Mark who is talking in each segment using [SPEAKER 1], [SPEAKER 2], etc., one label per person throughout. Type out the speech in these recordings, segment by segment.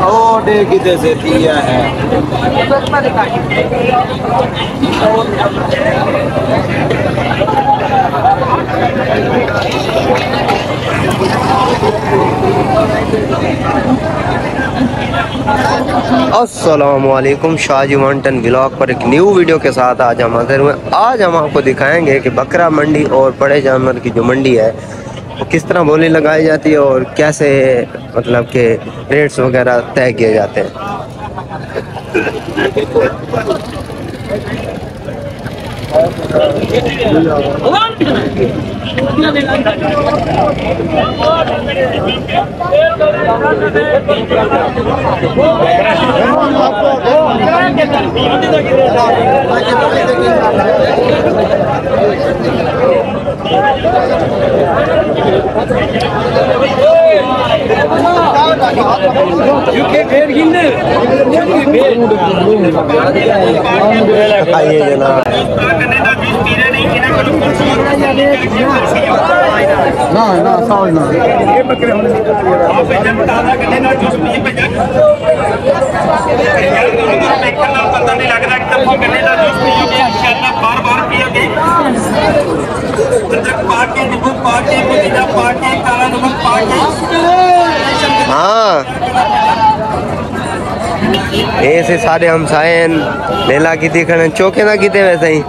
[SPEAKER 1] ओ day किधर से दिया है। अस्सलामुअलैकुम, शाहजी माउंटेन व्लॉग पर एक न्यू वीडियो के साथ आज हम हाजिर हुए। आज हम आपको दिखाएंगे कि बकरा मंडी और बड़े जानवर की जो मंडी है वो किस तरह बोली लगाई जाती है और कैसे मतलब के रेट्स वगैरह तय किए जाते हैं। आइए जनाब। हाँ ऐसे सारे हमसाए लेला की दिखने चौके ना किते वैसे ही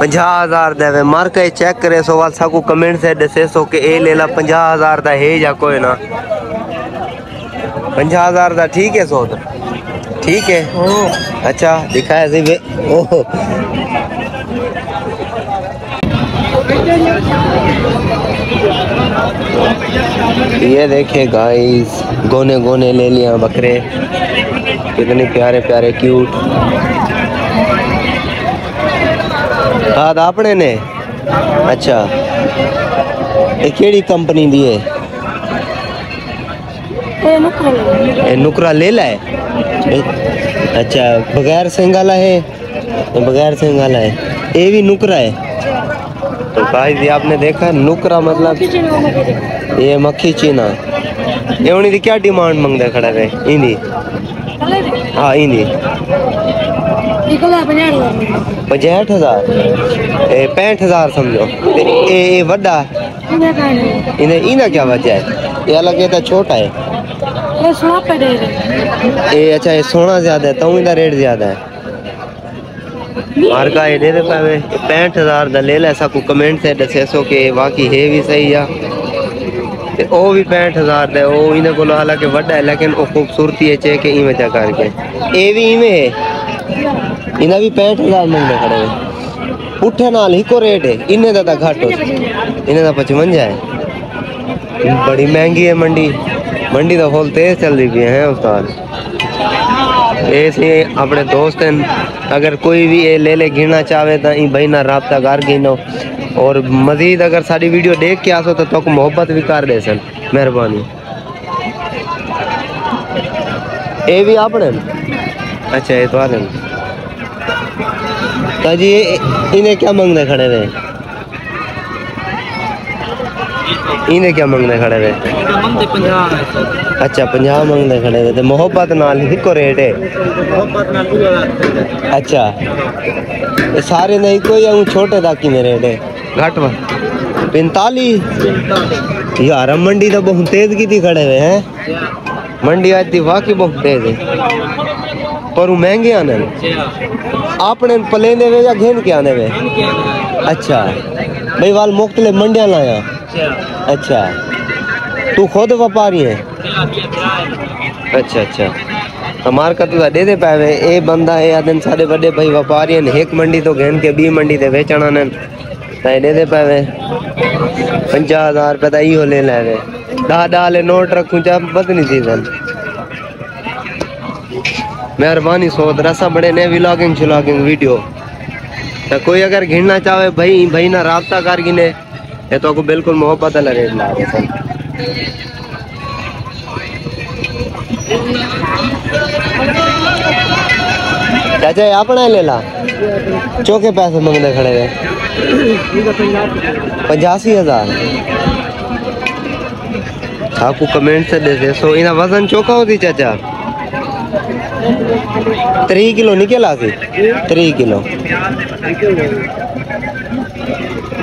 [SPEAKER 1] 50,000 देवे मार के चेक करे सो वाल साकू कमेंट से दसे सो के ए लेला 50,000 दा है या कोई ना 50,000 दा ठीक है सो ठीक है। अच्छा दिखाया सी वे ओह ये देखिए गाइस गोने गोने ले लिया बकरे कितने प्यारे प्यारे क्यूट। हाँ आपने ने अच्छा ये केड़ी कंपनी दी है? ये नुकरा ले ला है। अच्छा बगैर सिंगाला है, बगैर सिंगाला है, ये भी नुकरा है। तो गाइस ये आपने देखा नुकरा मतलब ये मक्खी चीना ये उन्हीं की क्या डिमांड मंगते खड़ा है इंदी? हाँ इंदी 65,000 65,000 समझो। ये वड्डा इन्हें इन्हें क्या वजह है? ये अलग है छोटा है ये। अच्छा ये सोना ज्यादा है तो इनका रेट ज्यादा है। मार्का ये दे दे पावे 65,000 दा ले ला साकू कमेंट से दसे सो के वाकई है भी सही है। ते ओ भी 65,000 दे ओ इन्हें को हालांकि वड्डा है लेकिन ओ खूबसूरती है चे के इवें जा करके ए भी इवें है। इन्हें भी 65,000 मंगने खड़े हैं पुठे नाल हिको रेट है। इन्हें दा घट हो इन्हें दा 55 है। बड़ी महंगी है मंडी, मंडी तो फुल तेज चल रही है उस्ताद। ऐसे अपने दोस्त अगर कोई भी ये ले ले गिरना चाहे तो इन भाई ना राब्ता कर गिनो और मजीद अगर सारी वीडियो देख के आसो तो मोहब्बत भी कर दे सन मेहरबानी। ये भी आपने अच्छा ये तो आ जी इन्हें क्या मंगने खड़े हुए? इन्हें क्या मंगने खड़े हुए? अच्छा 50 मंगने खड़े हुए। मोहब्बत नाल हिको रेट है। अच्छा ये सारे नहीं कोई छोटे दाकी में रेट है घट 45 यार। मंडी तो बहुत तेज की थी खड़े हुए हैं। मंडी आज थी वाकई बहुत तेज है पर वो महंगे आने आपने पले दे या घेन के आने वे? अच्छा भाई वाल मुख्तले मंडियां लाया। अच्छा तू खुद व्यापारी है? अच्छा अच्छा हमार का तो दे दे पावे ए बंदा है आदन सारे बड़े भाई व्यापारी हैं एक मंडी तो घेन के 20 मंडी ते बेचना ने दे दे पावे 50,000 रुपये तो इहो ले ले 10 नोट रखूं चा बदनी सीजन मेहरबानी सोच रसा बड़े ने व्लॉगिंग श्लॉगिंग वीडियो तो कोई अगर घिरना चाहे भाई ना राब्ता कर गिने ये तो बिल्कुल मोहब्बत वाला रेट ला रहे सर। चाचा अपना ले ला चौके पैसे मंगने खड़े हुए 85,000 आपको कमेंट से दे सो इना वजन चोखा होती चाचा 3 किलो निकला सी 3 किलो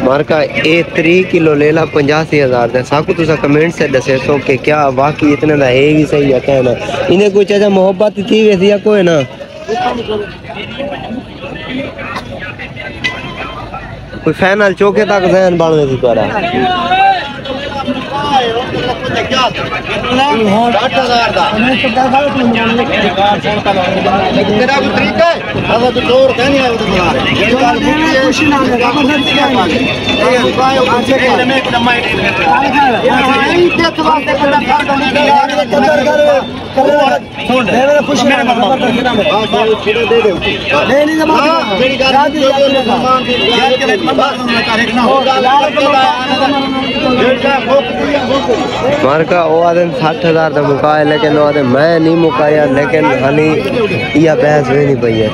[SPEAKER 1] मार्का ए 3 किलो ले ला 85,000 दे साकू तुसा कमेंट से दसे सो कि क्या वाकई इतने दा है भी सही है कहना इन्हें कोई चाचा मोहब्बत थी वैसी या कोई ना कोई फाइनल चौके तक जहन बाल में तुम्हारा मार्का वो आदम 60,000 का मुका है लेकिन वो आदम मैं नहीं मुकाया लेकिन हाली यह बहस हुई नहीं पई है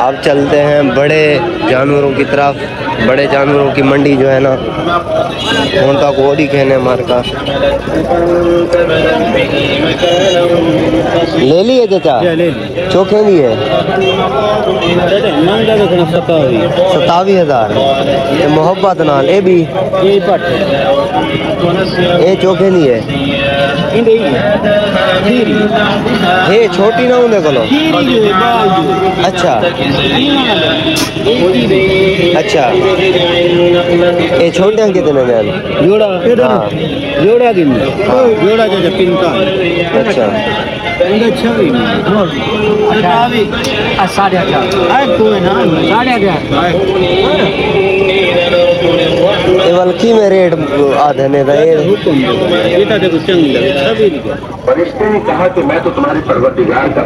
[SPEAKER 1] अब चलते हैं बड़े जानवरों की तरफ बड़े जानवरों की मंडी जो है ना कौन तक वो दिखे हमारे का ले लिए चाचा चोखे लिए 27,000 मोहब्बत नाल ए भी ए चोखे नहीं है हे छोटी ना होने को अच्छा अच्छा ये छोटे कितने में जोड़ा जोड़ा दिन जोड़ा जो पिंका अच्छा साढ़े 8 में रेट आधे ने
[SPEAKER 2] फरिश्ते ने कहा कि मैं तो तुम्हारी परवरदिगार का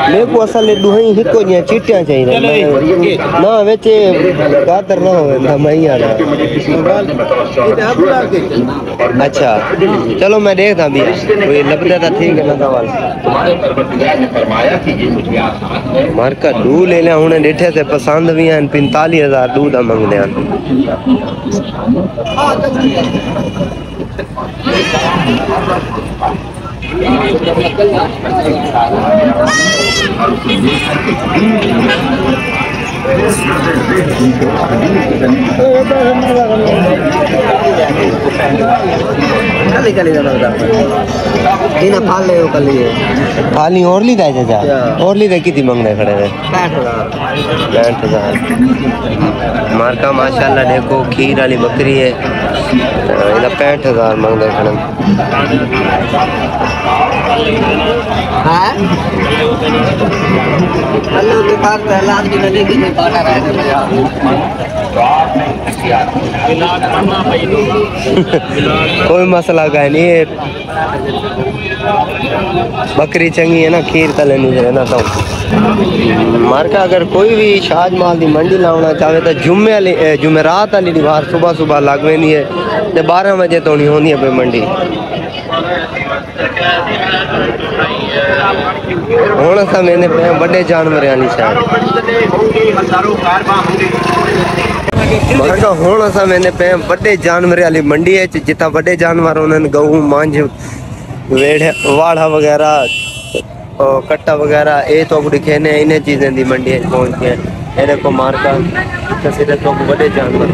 [SPEAKER 1] मेरे को असल दुहई हिको ने चिट्टियां चाहिए ना वेचे गातर ना होवे ना मैं ही आना अच्छा चलो मैं देखता भी कोई लगता था ठीक है ना सवाल
[SPEAKER 2] तुम्हारे परवरदिगार ने फरमाया कि ये मुझे आसान है
[SPEAKER 1] मार्का दू ले ले हुने डेठे से पसंद भी हैं 45,000 दूध मंगदे हैं फाली और ली चाचा और ली कितनी मंगने खड़े थे 65,000 मार्का माशाल्लाह देखो खीर वाली बकरी है 65,000 मंगने खड़े कोई मसला का नहीं है बकरी चंगी है ना खीर तले नहीं है ना तो मार्का अगर कोई भी शाजमाल की मंडी लाना चाहे तो जुमेरात वाली दीवार सुबह सुबह लगवे नहीं है तो 12 बजे तो नहीं होनी है कोई मंडी हूँ अस मैंने बड़े जानवर वाली शायद हूँ अस मैंने बड़े जानवर वाली मंडी है जितना बड़े जानवर उन्होंने गऊ मांझ वेड़ वाड़ा वगैरह कट्टा वगैरह ये तो दिखे ने इन्हें चीज़ें की मंडी पहुँच गए ये को मार्का सीधे तो बड़े जानवर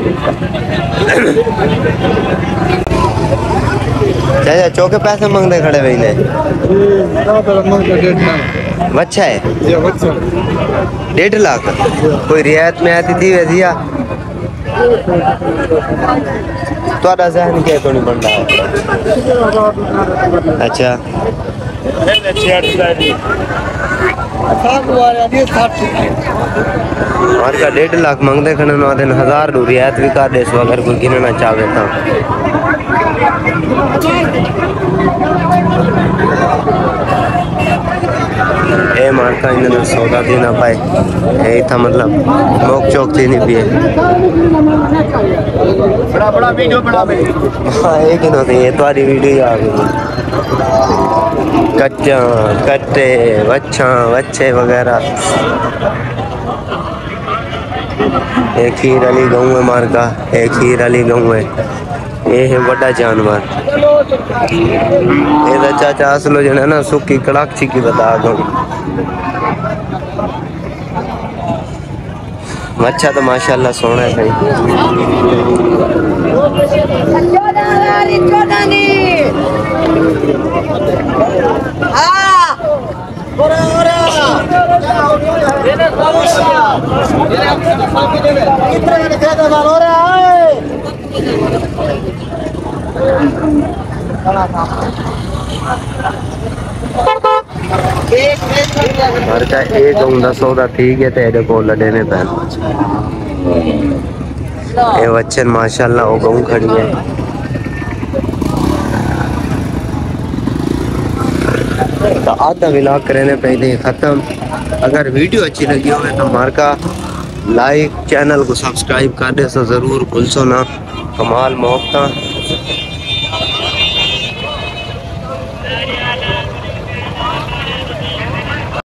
[SPEAKER 1] चाचा चौके पैसे मांगते खड़े हुए इन्हें अच्छा है 1.5 लाख कोई रियायत में आती थी वैसी या थोड़ा जहन क्या तो नहीं बन रहा अच्छा मार्का 1.5 लाख मांगते खड़े 1000 रियायत भी कर दे अगर कोई गिनना चाहे तो ए ए मार्का इन सौदा थी ना पाए ए था मतलब मोक चौक थी नहीं पिए
[SPEAKER 2] बड़ा बड़ा वीडियो बना मेरी।
[SPEAKER 1] हाँ एक ही नहीं ये तुम्हारी वीडियो आ गई कच्चा कट्टे बच्चा बच्चे वगैरह एक खीर अली गाँव है मार्का एक खीर अली गाँव है ये है बड़ा जानवर ये तो चाचा असलो जो है ना सुखी कड़ाक्षी की बता दो अच्छा तो माशाल्लाह सोना है भाई मार्का एक उंदा सौदा ठीक है तेरे को लड़ने पैन ये बच्चे माशाल्लाह वो गऊ खड़ी है तो आधा व्लॉग करने पहले ख़त्म अगर वीडियो अच्छी लगी हो तो मार्का लाइक चैनल को सब्सक्राइब कर दे सो ज़रूर भूलसो ना कमाल मोहब्बत